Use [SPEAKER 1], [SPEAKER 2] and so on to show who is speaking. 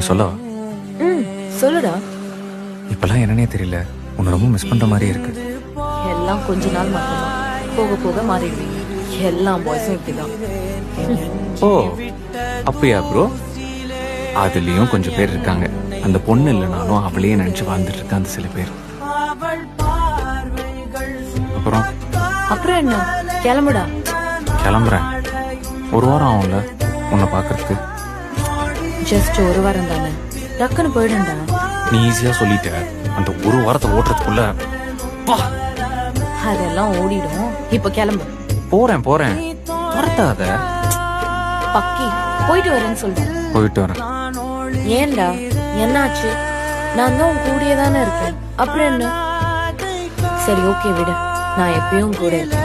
[SPEAKER 1] ஒன்று சொல்லவா?
[SPEAKER 2] ம் சொல்லுடா.
[SPEAKER 1] இப்பெல்லாம் என்னன்னே தெரியல, உன்னை ரொம்ப மிஸ் பண்ற மாதிரியே இருக்கு.
[SPEAKER 2] எல்லாம் கொஞ்ச நாள் மட்டும்தான், போக போக மாறிடுவீங்க. எல்லா பாய்ஸும் இப்படிதான்.
[SPEAKER 1] ஓ அப்படியா ப்ரோ? அதுலயும் கொஞ்சம் பேர் இருக்காங்க, அந்த பொண்ணு இல்லைனாலும் அவளையே நினைச்சு வாழ்ந்துட்டு இருக்க அந்த சில பேர். அப்புறம்
[SPEAKER 2] அப்புறம் என்ன, கிளம்புடா.
[SPEAKER 1] கிளம்புறேன். ஒரு வாரம் ஆகும்ல உன்னை பார்க்கறதுக்கு.
[SPEAKER 2] ஜஸ்ட் ஒரு வாரம் தானே, டக்குன்னு போயிடும்டா.
[SPEAKER 1] நீ ஈஸியா சொல்லிட்ட, அந்த ஒரு வாரத்தை ஓட்டுறதுக்குள்ள வா.
[SPEAKER 2] அதெல்லாம் ஓடிடும். இப்ப கிளம்பு.
[SPEAKER 1] போறேன் போறேன், துரத்தாத.
[SPEAKER 2] பக்கி போயிட்டு வரேன்னு சொல்றேன்.
[SPEAKER 1] போயிட்டு வரேன்.
[SPEAKER 2] ஏன்டா, என்னாச்சு? நான் தான் உன் கூடயே தானே இருக்கேன், அப்புறம் என்ன? சரி ஓகே விடு, நான் எப்பயும் கூட இருக்கேன்.